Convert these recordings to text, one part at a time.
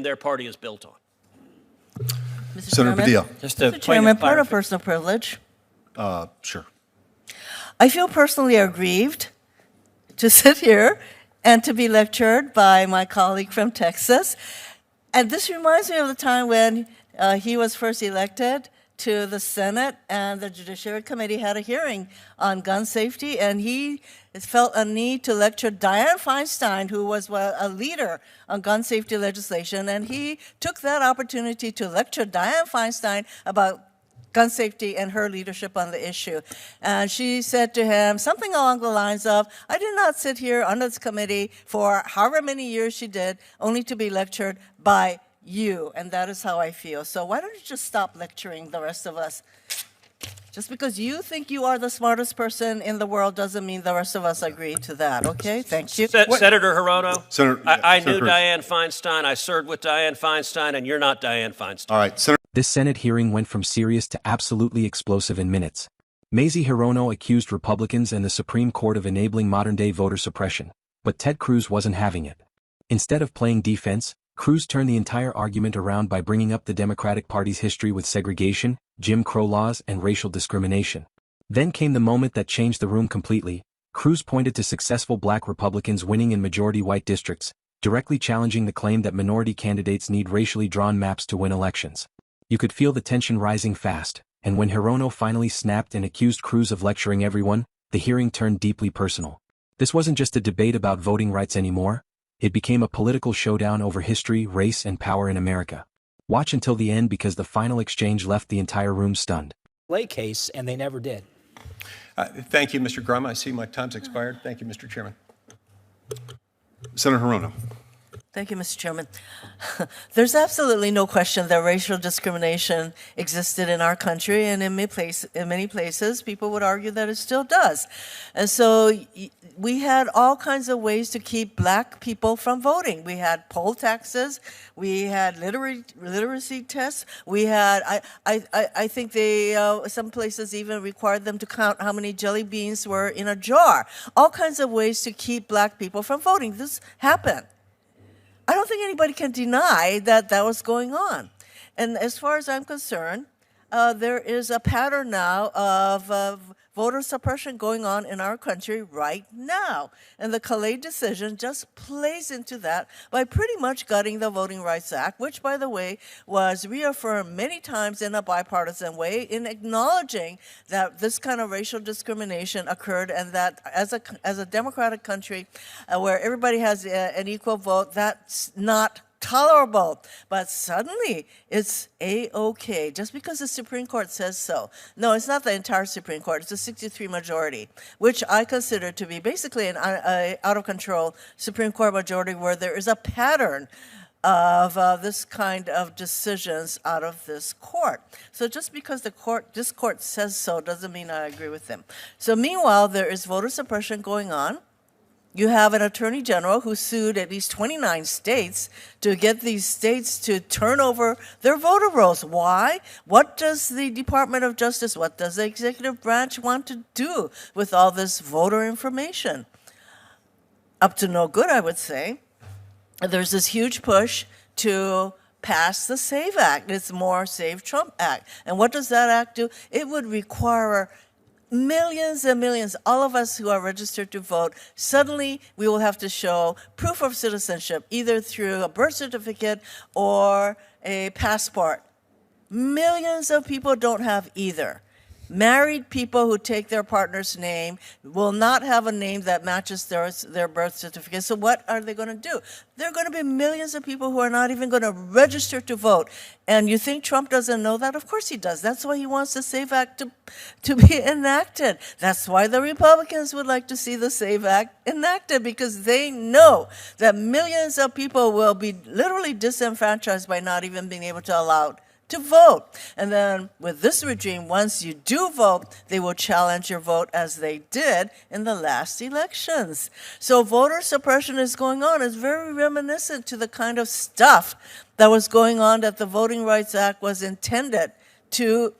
their party is built on. Mr. Senator Chairman? Padilla. Just a Mr. point Chairman, of part of clarification. personal privilege. Sure. I feel personally aggrieved to sit here and to be lectured by my colleague from Texas. And this reminds me of the time when he was first elected to the Senate and the Judiciary Committee had a hearing on gun safety, and he felt a need to lecture Dianne Feinstein, who was a leader on gun safety legislation, and he took that opportunity to lecture Dianne Feinstein about gun safety and her leadership on the issue. And she said to him something along the lines of, I did not sit here on this committee for however many years she did, only to be lectured by you, and that is how I feel. So why don't you just stop lecturing the rest of us? Just because you think you are the smartest person in the world doesn't mean the rest of us agree to that, okay? Thank you. Senator Hirono, Senator- I Senator knew Cruz. Dianne Feinstein. I served with Dianne Feinstein, and you're not Dianne Feinstein. All right, Senator. This Senate hearing went from serious to absolutely explosive in minutes. Mazie Hirono accused Republicans and the Supreme Court of enabling modern-day voter suppression, but Ted Cruz wasn't having it. Instead of playing defense, Cruz turned the entire argument around by bringing up the Democratic Party's history with segregation, Jim Crow laws, and racial discrimination. Then came the moment that changed the room completely. Cruz pointed to successful black Republicans winning in majority white districts, directly challenging the claim that minority candidates need racially drawn maps to win elections. You could feel the tension rising fast, and when Hirono finally snapped and accused Cruz of lecturing everyone, the hearing turned deeply personal. This wasn't just a debate about voting rights anymore. It became a political showdown over history, race, and power in America. Watch until the end because the final exchange left the entire room stunned. Lay case, and they never did. Thank you, Mr. Grum. I see my time's expired. Thank you, Mr. Chairman. Senator Hirono. Thank you, Mr. Chairman. There's absolutely no question that racial discrimination existed in our country, and in many places, people would argue that it still does. And so we had all kinds of ways to keep black people from voting. We had poll taxes, we had literacy tests, we had, I think some places even required them to count how many jelly beans were in a jar. All kinds of ways to keep black people from voting. This happened. I don't think anybody can deny that that was going on. And as far as I'm concerned, there is a pattern now of voter suppression going on in our country right now. And the Calais decision just plays into that by pretty much gutting the Voting Rights Act, which, by the way, was reaffirmed many times in a bipartisan way in acknowledging that this kind of racial discrimination occurred and that as a democratic country where everybody has an equal vote, that's not tolerable. But suddenly it's A-OK just because the Supreme Court says so. No, it's not the entire Supreme Court. It's a 63 majority, which I consider to be basically an out-of-control Supreme Court majority where there is a pattern of this kind of decisions out of this court. So just because this court says so doesn't mean I agree with them. So meanwhile, there is voter suppression going on. You have an attorney general who sued at least 29 states to get these states to turn over their voter rolls. Why? What does the Department of Justice, what does the executive branch want to do with all this voter information? Up to no good, I would say. There's this huge push to pass the SAVE Act. It's more Save Trump Act. And what does that act do? It would require millions and millions, all of us who are registered to vote, suddenly we will have to show proof of citizenship, either through a birth certificate or a passport. Millions of people don't have either. Married people who take their partner's name will not have a name that matches their birth certificate. So what are they going to do? There are going to be millions of people who are not even going to register to vote. And you think Trump doesn't know that? Of course he does. That's why he wants the SAVE Act to be enacted. That's why the Republicans would like to see the SAVE Act enacted, because they know that millions of people will be literally disenfranchised by not even being able to allow to vote. And then with this regime, once you do vote, they will challenge your vote as they did in the last elections. So voter suppression is going on. It's very reminiscent to the kind of stuff that was going on that the Voting Rights Act was intended to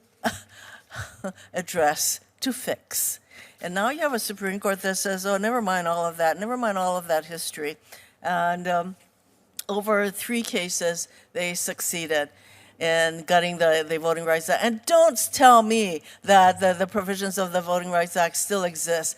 address, to fix. And now you have a Supreme Court that says, oh, never mind all of that, never mind all of that history. And over 3 cases, they succeeded in gutting the Voting Rights Act. And don't tell me that the provisions of the Voting Rights Act still exist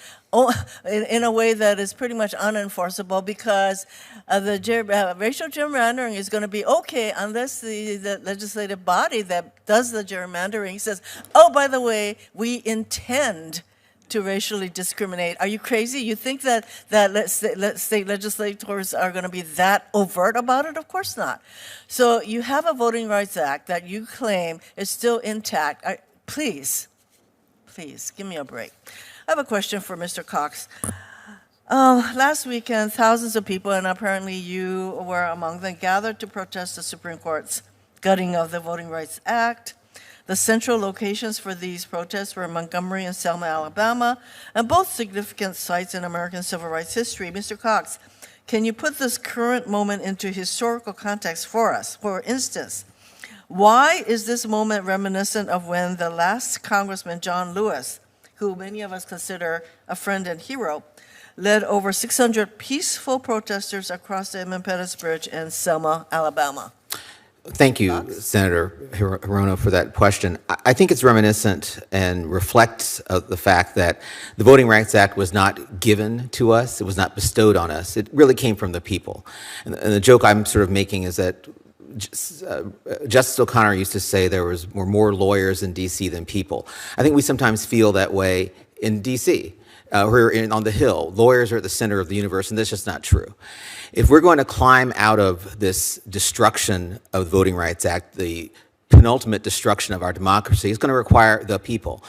in a way that is pretty much unenforceable, because racial gerrymandering is going to be okay unless the legislative body that does the gerrymandering says, oh, by the way, we intend to racially discriminate. Are you crazy? You think that state legislators are going to be that overt about it? Of course not. So you have a Voting Rights Act that you claim is still intact. Please, give me a break. I have a question for Mr. Cox. Last weekend, thousands of people, and apparently you were among them, gathered to protest the Supreme Court's gutting of the Voting Rights Act. The central locations for these protests were Montgomery and Selma, Alabama, and both significant sites in American civil rights history. Mr. Cox, can you put this current moment into historical context for us? For instance, why is this moment reminiscent of when the last Congressman, John Lewis, who many of us consider a friend and hero, led over 600 peaceful protesters across the Edmund Pettus Bridge in Selma, Alabama? Thank you, Senator Hirono, for that question. I think it's reminiscent and reflects the fact that the Voting Rights Act was not given to us. It was not bestowed on us. It really came from the people. And the joke I'm sort of making is that Justice O'Connor used to say there were more lawyers in D.C. than people. I think we sometimes feel that way in D.C. We're on the Hill. Lawyers are at the center of the universe, and that's just not true. If we're going to climb out of this destruction of the Voting Rights Act, the penultimate destruction of our democracy, it's going to require the people.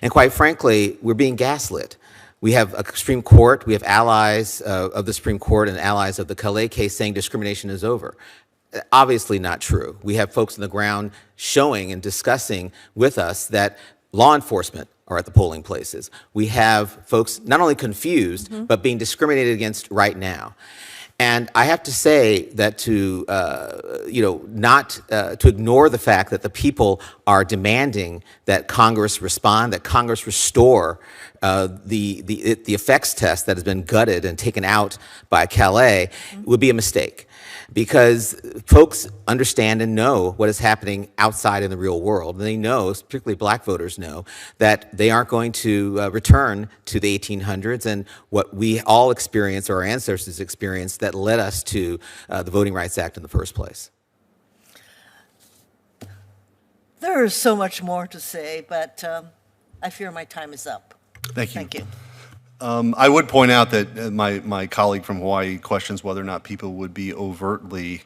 And quite frankly, we're being gaslit. We have a Supreme Court, we have allies of the Supreme Court and allies of the Calais case saying discrimination is over. Obviously not true. We have folks on the ground showing and discussing with us that law enforcement are at the polling places. We have folks not only confused, but being discriminated against right now. And I have to say that to ignore the fact that the people are demanding that Congress respond, that Congress restore the effects test that has been gutted and taken out by Calais would be a mistake. Because folks understand and know what is happening outside in the real world. And they know, particularly black voters know, that they aren't going to return to the 1800s and what we all experienced, or our ancestors experienced, that led us to the Voting Rights Act in the first place. There is so much more to say, but I fear my time is up. Thank you. Thank you. I would point out that my colleague from Hawaii questions whether or not people would be overtly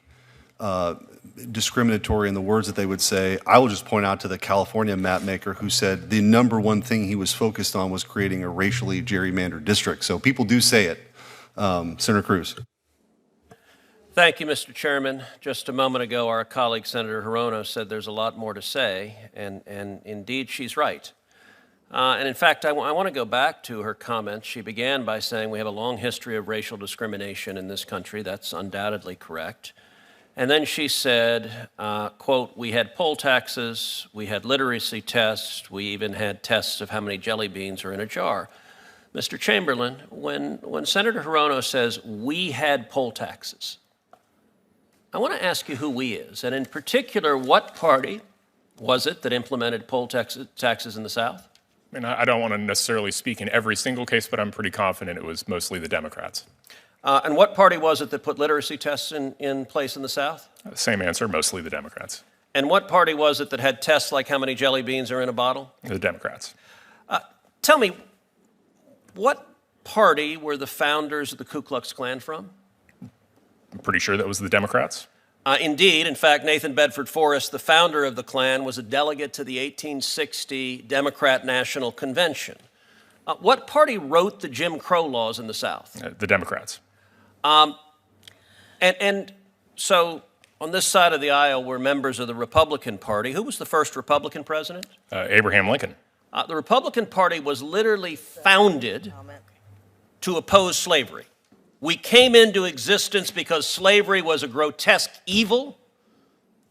discriminatory in the words that they would say. I will just point out to the California map maker who said the #1 thing he was focused on was creating a racially gerrymandered district. So people do say it. Senator Cruz. Thank you, Mr. Chairman. Just a moment ago, our colleague Senator Hirono said there's a lot more to say, and indeed she's right. And in fact, I want to go back to her comments. She began by saying we have a long history of racial discrimination in this country. That's undoubtedly correct. And then she said, quote, we had poll taxes, we had literacy tests, we even had tests of how many jelly beans are in a jar. Mr. Chamberlain, when Senator Hirono says we had poll taxes, I want to ask you who we is, and in particular, what party was it that implemented poll taxes in the South? I mean, I don't want to necessarily speak in every single case, but I'm pretty confident it was mostly the Democrats. And what party was it that put literacy tests in place in the South? Same answer, mostly the Democrats. And what party was it that had tests like how many jelly beans are in a bottle? The Democrats. Tell me, what party were the founders of the Ku Klux Klan from? I'm pretty sure that was the Democrats. Indeed. In fact, Nathan Bedford Forrest, the founder of the Klan, was a delegate to the 1860 Democrat National Convention. What party wrote the Jim Crow laws in the South? The Democrats. And so on this side of the aisle were members of the Republican Party. Who was the first Republican president? Abraham Lincoln. The Republican Party was literally founded to oppose slavery. We came into existence because slavery was a grotesque evil,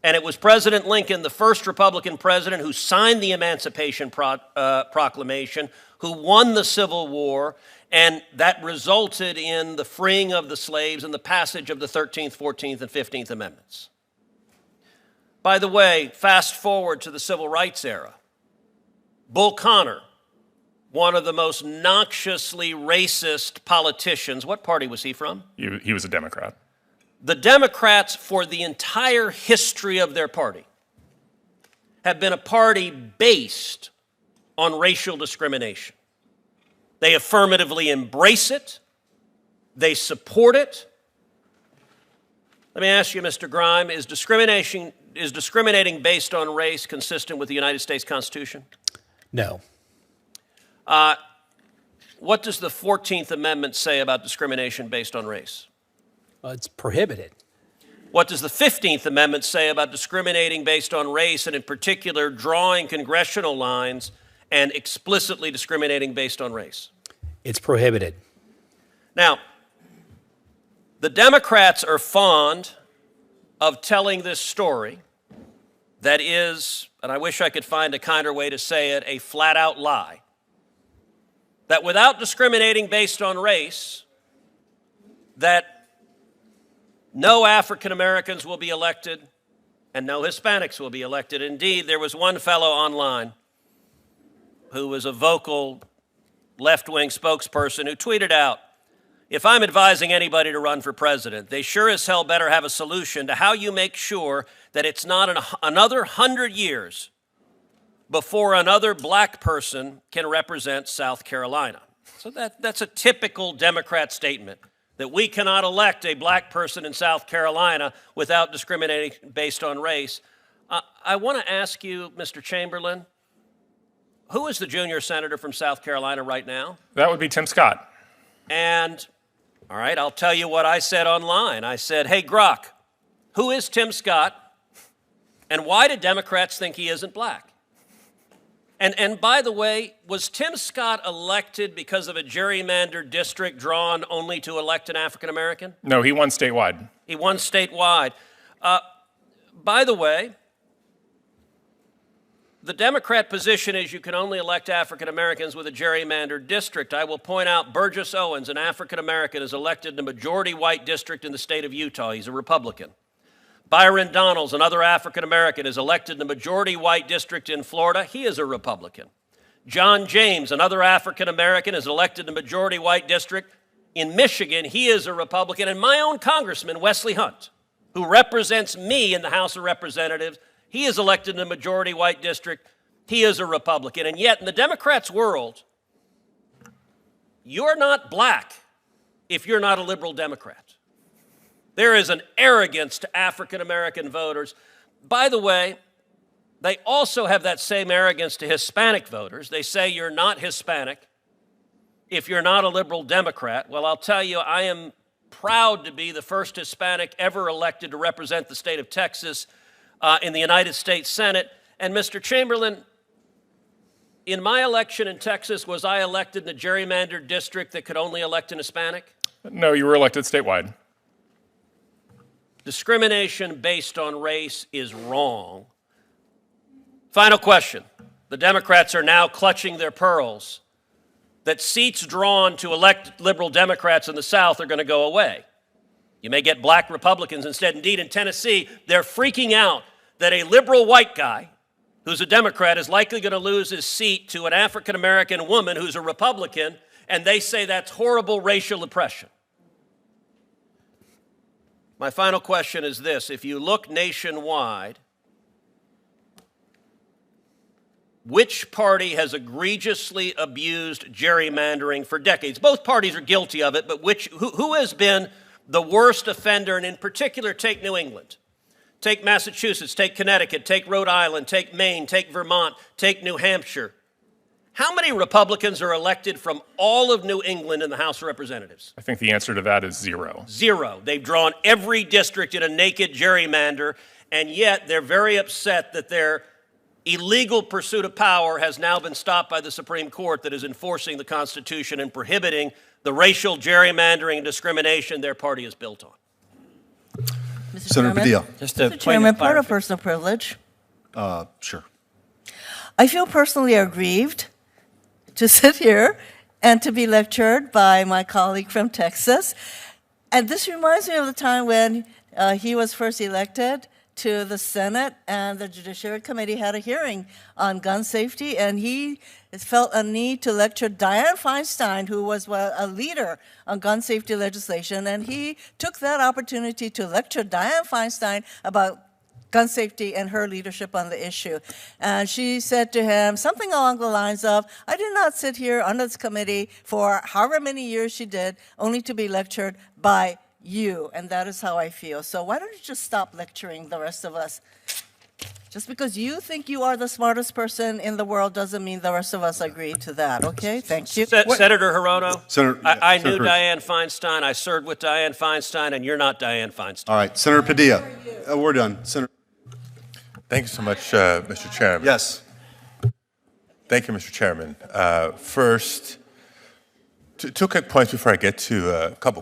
and it was President Lincoln, the first Republican president, who signed the Emancipation Proclamation, who won the Civil War, And that resulted in the freeing of the slaves and the passage of the 13th, 14th, and 15th Amendments. By the way, fast forward to the Civil Rights era. Bull Connor, one of the most noxiously racist politicians, what party was he from? He was a Democrat. The Democrats, for the entire history of their party, have been a party based on racial discrimination. They affirmatively embrace it. They support it. Let me ask you, Mr. Grime, is discriminating based on race consistent with the United States Constitution? No. What does the 14th Amendment say about discrimination based on race? Well, it's prohibited. What does the 15th Amendment say about discriminating based on race, and in particular drawing congressional lines and explicitly discriminating based on race? It's prohibited. Now, the Democrats are fond of telling this story that is, and I wish I could find a kinder way to say it, a flat-out lie. That without discriminating based on race, that no African Americans will be elected and no Hispanics will be elected. Indeed, there was one fellow online who was a vocal left-wing spokesperson who tweeted out, "If I'm advising anybody to run for president, they sure as hell better have a solution to how you make sure that it's not another 100 years before another black person can represent South Carolina." So that's a typical Democrat statement, that we cannot elect a black person in South Carolina without discriminating based on race. I want to ask you, Mr. Chamberlain, who is the junior senator from South Carolina right now? That would be Tim Scott. And, all right, I'll tell you what I said online. I said, hey, Grok, who is Tim Scott, and why do Democrats think he isn't black? And by the way, was Tim Scott elected because of a gerrymandered district drawn only to elect an African American? No, he won statewide. He won statewide. By the way, the Democrat position is you can only elect African Americans with a gerrymandered district. I will point out Burgess Owens, an African American, is elected in a majority white district in the state of Utah. He's a Republican. Byron Donalds, another African American, is elected in a majority white district in Florida. He is a Republican. John James, another African American, is elected in a majority white district in Michigan. He is a Republican. And my own congressman, Wesley Hunt, who represents me in the House of Representatives, he is elected in a majority white district. He is a Republican. And yet, in the Democrats' world, you're not black if you're not a liberal Democrat. There is an arrogance to African American voters. By the way, they also have that same arrogance to Hispanic voters. They say you're not Hispanic if you're not a liberal Democrat. Well, I'll tell you, I am proud to be the first Hispanic ever elected to represent the state of Texas in the United States Senate. And Mr. Chamberlain, in my election in Texas, was I elected in a gerrymandered district that could only elect an Hispanic? No, you were elected statewide. Discrimination based on race is wrong. Final question. The Democrats are now clutching their pearls that seats drawn to elect liberal Democrats in the South are going to go away. You may get black Republicans instead. Indeed, in Tennessee, they're freaking out that a liberal white guy who's a Democrat is likely going to lose his seat to an African-American woman who's a Republican, and they say that's horrible racial oppression. My final question is this. If you look nationwide, which party has egregiously abused gerrymandering for decades? Both parties are guilty of it, but who has been the worst offender? And in particular, take New England. Take Massachusetts, take Connecticut, take Rhode Island, take Maine, take Vermont, take New Hampshire. How many Republicans are elected from all of New England in the House of Representatives? I think the answer to that is zero. Zero. They've drawn every district in a naked gerrymander, and yet they're very upset that their illegal pursuit of power has now been stopped by the Supreme Court that is enforcing the Constitution and prohibiting the racial gerrymandering and discrimination their party is built on. Mr. Senator Chairman? Padilla. Just a Mr. point Chairman, of part of clarification. personal privilege. Sure. I feel personally aggrieved to sit here and to be lectured by my colleague from Texas. And this reminds me of the time when he was first elected to the Senate, and the Judiciary Committee had a hearing on gun safety, and he felt a need to lecture Dianne Feinstein, who was a leader on gun safety legislation, and he took that opportunity to lecture Dianne Feinstein about gun safety and her leadership on the issue. And she said to him something along the lines of, I did not sit here on this committee for however many years she did, only to be lectured by you, and that is how I feel. So why don't you just stop lecturing the rest of us? Just because you think you are the smartest person in the world doesn't mean the rest of us agree to that, okay? Thank you. Senator Hirono, Senator- I Senator knew Cruz. Dianne Feinstein. I served with Dianne Feinstein, and you're not Dianne Feinstein. All right, Senator Padilla. We're done. Senator. Thank you so much, Mr. Chairman. Yes. Thank you, Mr. Chairman. First, two quick points before I get to a couple